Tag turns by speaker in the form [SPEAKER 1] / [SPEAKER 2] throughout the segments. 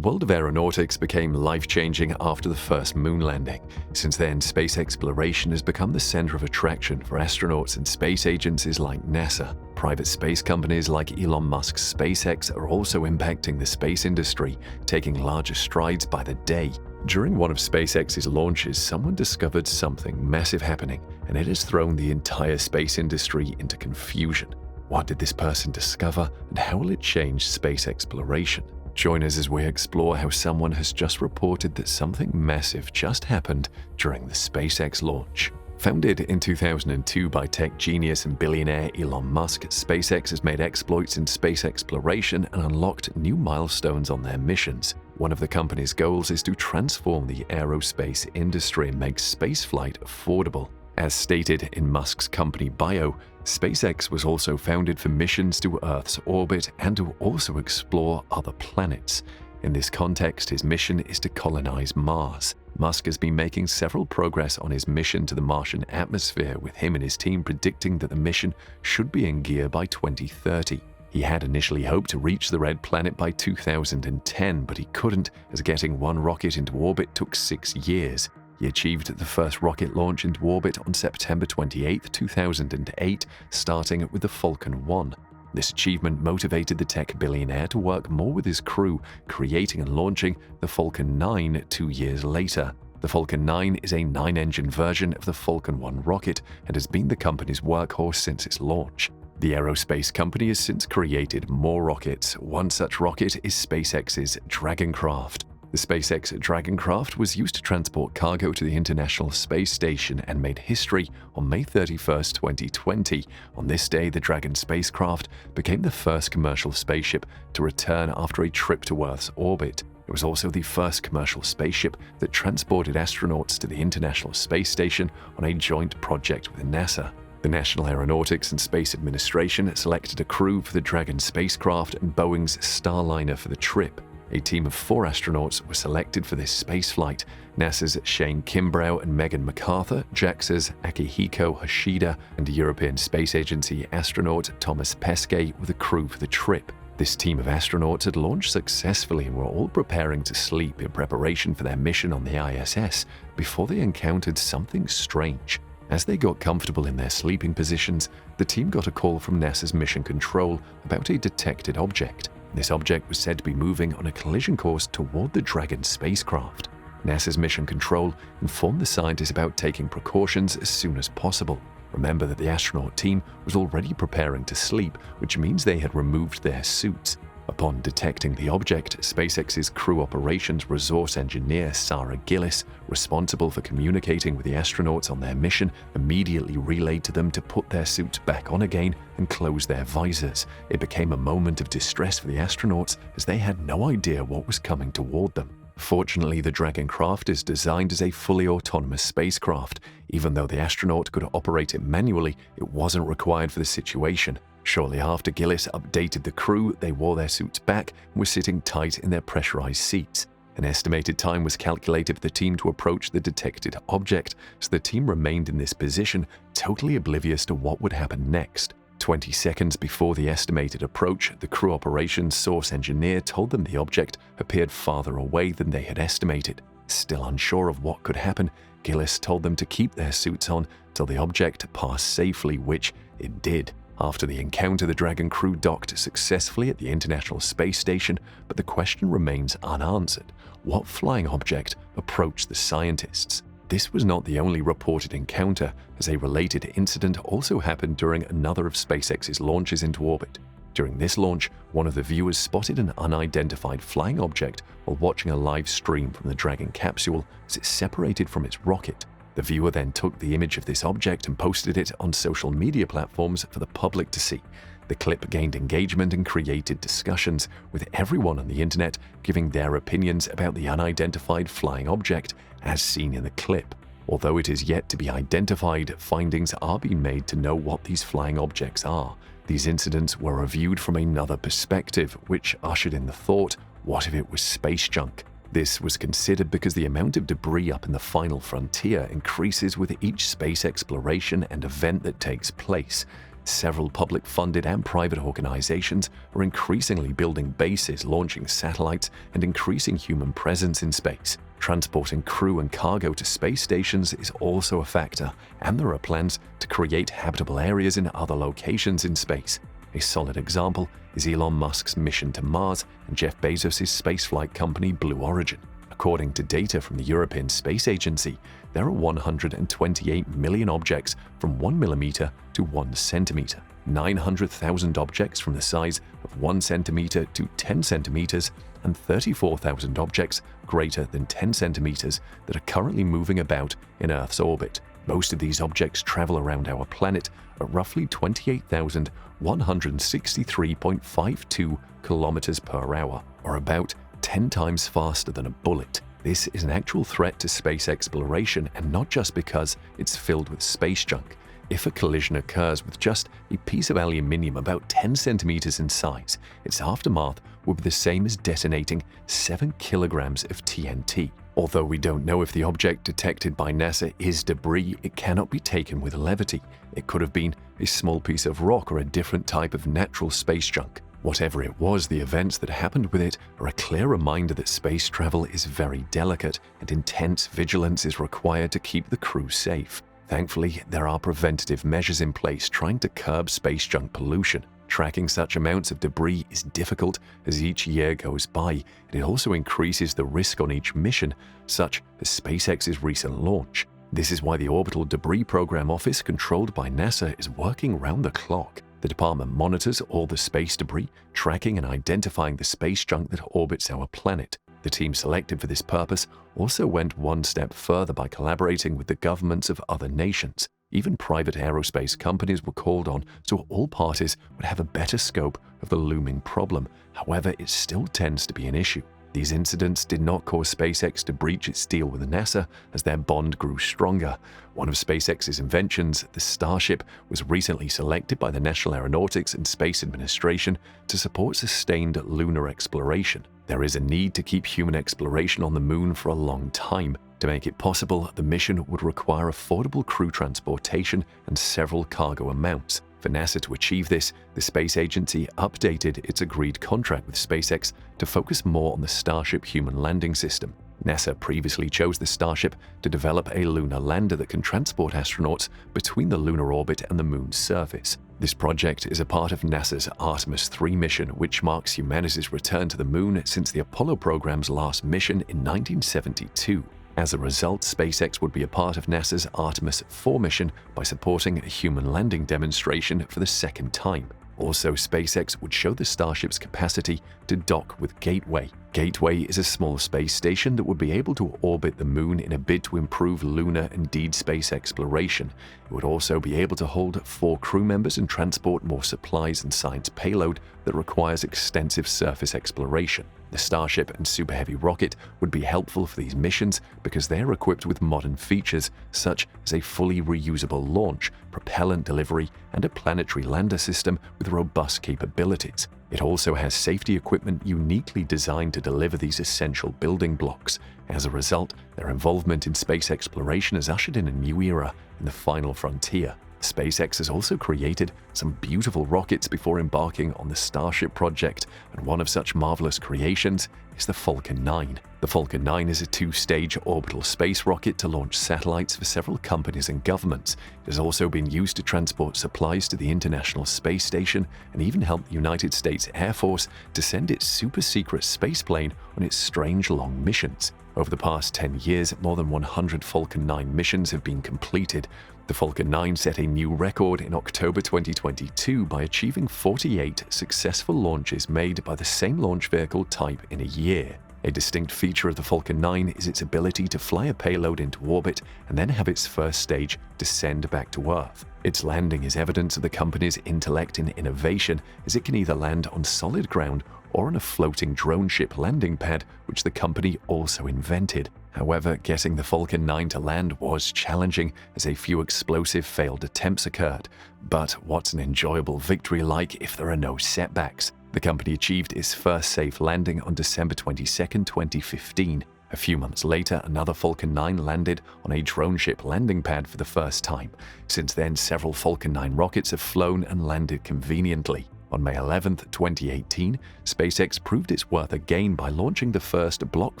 [SPEAKER 1] world of aeronautics became life-changing after the first moon landing. Since then, space exploration has become the center of attraction for astronauts and space agencies like NASA. Private space companies like Elon Musk's Spacex are also impacting the space industry, taking larger strides by the day. During one of SpaceX's launches, someone discovered something massive happening, and it has thrown the entire space industry into confusion. What did this person discover, and how will it change space exploration? Join us as we explore how someone has just reported that something massive just happened during the SpaceX launch. Founded in 2002 by tech genius and billionaire Elon Musk, SpaceX has made exploits in space exploration and unlocked new milestones on their missions. One of the company's goals is to transform the aerospace industry and make spaceflight affordable. As stated in Musk's company bio, SpaceX was also founded for missions to Earth's orbit and to also explore other planets. In this context, his mission is to colonize Mars. Musk has been making several progress on his mission to the Martian atmosphere, with him and his team predicting that the mission should be in gear by 2030. He had initially hoped to reach the Red Planet by 2010, but he couldn't, as getting one rocket into orbit took 6 years. He achieved the first rocket launch into orbit on September 28, 2008, starting with the Falcon 1. This achievement motivated the tech billionaire to work more with his crew, creating and launching the Falcon 9 2 years later. The Falcon 9 is a 9-engine version of the Falcon 1 rocket and has been the company's workhorse since its launch. The aerospace company has since created more rockets. One such rocket is SpaceX's Dragon craft. The SpaceX Dragon craft was used to transport cargo to the International Space Station and made history on May 31, 2020. On this day, the Dragon spacecraft became the first commercial spaceship to return after a trip to Earth's orbit. It was also the first commercial spaceship that transported astronauts to the International Space Station on a joint project with NASA. The National Aeronautics and Space Administration selected a crew for the Dragon spacecraft and Boeing's Starliner for the trip. A team of 4 astronauts were selected for this spaceflight: NASA's Shane Kimbrough and Megan MacArthur, JAXA's Akihiko Hashida, and European Space Agency astronaut Thomas Pesquet were the crew for the trip. This team of astronauts had launched successfully and were all preparing to sleep in preparation for their mission on the ISS before they encountered something strange. As they got comfortable in their sleeping positions, the team got a call from NASA's Mission Control about a detected object. This object was said to be moving on a collision course toward the Dragon spacecraft. NASA's Mission Control informed the scientists about taking precautions as soon as possible. Remember that the astronaut team was already preparing to sleep, which means they had removed their suits. Upon detecting the object, SpaceX's crew operations resource engineer Sarah Gillis, responsible for communicating with the astronauts on their mission, immediately relayed to them to put their suits back on again and close their visors. It became a moment of distress for the astronauts as they had no idea what was coming toward them. Fortunately, the Dragon craft is designed as a fully autonomous spacecraft. Even though the astronaut could operate it manually, it wasn't required for the situation. Shortly after Gillis updated the crew, they wore their suits back and were sitting tight in their pressurized seats. An estimated time was calculated for the team to approach the detected object, so the team remained in this position, totally oblivious to what would happen next. 20 seconds before the estimated approach, the crew operations source engineer told them the object appeared farther away than they had estimated. Still unsure of what could happen, Gillis told them to keep their suits on till the object passed safely, which it did. After the encounter, the Dragon crew docked successfully at the International Space Station, but the question remains unanswered. What flying object approached the scientists? This was not the only reported encounter, as a related incident also happened during another of SpaceX's launches into orbit. During this launch, one of the viewers spotted an unidentified flying object while watching a live stream from the Dragon capsule as it separated from its rocket. The viewer then took the image of this object and posted it on social media platforms for the public to see. The clip gained engagement and created discussions, with everyone on the internet giving their opinions about the unidentified flying object as seen in the clip. Although it is yet to be identified, findings are being made to know what these flying objects are. These incidents were reviewed from another perspective, which ushered in the thought, what if it was space junk? This was considered because the amount of debris up in the final frontier increases with each space exploration and event that takes place. Several public-funded and private organizations are increasingly building bases, launching satellites, and increasing human presence in space. Transporting crew and cargo to space stations is also a factor, and there are plans to create habitable areas in other locations in space. A solid example is Elon Musk's mission to Mars and Jeff Bezos' spaceflight company Blue Origin. According to data from the European Space Agency, there are 128 million objects from 1 millimeter to 1 centimeter, 900,000 objects from the size of 1 centimeter to 10 centimeters, and 34,000 objects greater than 10 centimeters that are currently moving about in Earth's orbit. Most of these objects travel around our planet at roughly 28,163.52 kilometers per hour, or about 10 times faster than a bullet. This is an actual threat to space exploration, and not just because it's filled with space junk. If a collision occurs with just a piece of aluminium about 10 centimeters in size, its aftermath would be the same as detonating 7 kilograms of TNT. Although we don't know if the object detected by NASA is debris, it cannot be taken with levity. It could have been a small piece of rock or a different type of natural space junk. Whatever it was, the events that happened with it are a clear reminder that space travel is very delicate and intense vigilance is required to keep the crew safe. Thankfully, there are preventative measures in place trying to curb space junk pollution. Tracking such amounts of debris is difficult as each year goes by, and it also increases the risk on each mission, such as SpaceX's recent launch. This is why the Orbital Debris Program Office, controlled by NASA, is working round the clock. The department monitors all the space debris, tracking and identifying the space junk that orbits our planet. The team selected for this purpose also went one step further by collaborating with the governments of other nations. Even private aerospace companies were called on so all parties would have a better scope of the looming problem. However, it still tends to be an issue. These incidents did not cause SpaceX to breach its deal with NASA as their bond grew stronger. One of SpaceX's inventions, the Starship, was recently selected by the National Aeronautics and Space Administration to support sustained lunar exploration. There is a need to keep human exploration on the moon for a long time. To make it possible, the mission would require affordable crew transportation and several cargo amounts. For NASA to achieve this, the space agency updated its agreed contract with SpaceX to focus more on the Starship human landing system. NASA previously chose the Starship to develop a lunar lander that can transport astronauts between the lunar orbit and the moon's surface. This project is a part of NASA's Artemis 3 mission, which marks humanity's return to the moon since the Apollo program's last mission in 1972. As a result, SpaceX would be a part of NASA's Artemis 4 mission by supporting a human landing demonstration for the second time. Also, SpaceX would show the Starship's capacity to dock with Gateway. Gateway is a small space station that would be able to orbit the moon in a bid to improve lunar and deep space exploration. It would also be able to hold 4 crew members and transport more supplies and science payload that requires extensive surface exploration. The Starship and Super Heavy rocket would be helpful for these missions because they are equipped with modern features such as a fully reusable launch, propellant delivery, and a planetary lander system with robust capabilities. It also has safety equipment uniquely designed to deliver these essential building blocks. As a result, their involvement in space exploration has ushered in a new era in the final frontier. SpaceX has also created some beautiful rockets before embarking on the Starship project, and one of such marvelous creations is the Falcon 9. The Falcon 9 is a 2-stage orbital space rocket to launch satellites for several companies and governments. It has also been used to transport supplies to the International Space Station and even help the United States Air Force to send its super-secret spaceplane on its strange long missions. Over the past 10 years, more than 100 Falcon 9 missions have been completed. The Falcon 9 set a new record in October 2022 by achieving 48 successful launches made by the same launch vehicle type in a year. A distinct feature of the Falcon 9 is its ability to fly a payload into orbit and then have its first stage descend back to Earth. Its landing is evidence of the company's intellect and innovation, as it can either land on solid ground or on a floating drone ship landing pad, which the company also invented. However, getting the Falcon 9 to land was challenging, as a few explosive failed attempts occurred. But what's an enjoyable victory like if there are no setbacks? The company achieved its first safe landing on December 22, 2015. A few months later, another Falcon 9 landed on a drone ship landing pad for the first time. Since then, several Falcon 9 rockets have flown and landed conveniently. On May 11, 2018, SpaceX proved its worth again by launching the first Block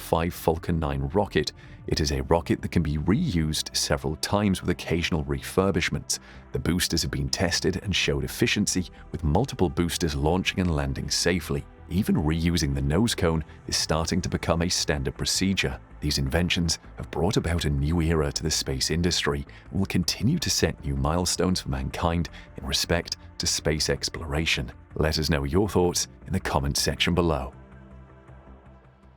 [SPEAKER 1] 5 Falcon 9 rocket. It is a rocket that can be reused several times with occasional refurbishments. The boosters have been tested and showed efficiency, with multiple boosters launching and landing safely. Even reusing the nose cone is starting to become a standard procedure. These inventions have brought about a new era to the space industry and will continue to set new milestones for mankind in respect to space exploration. Let us know your thoughts in the comments section below.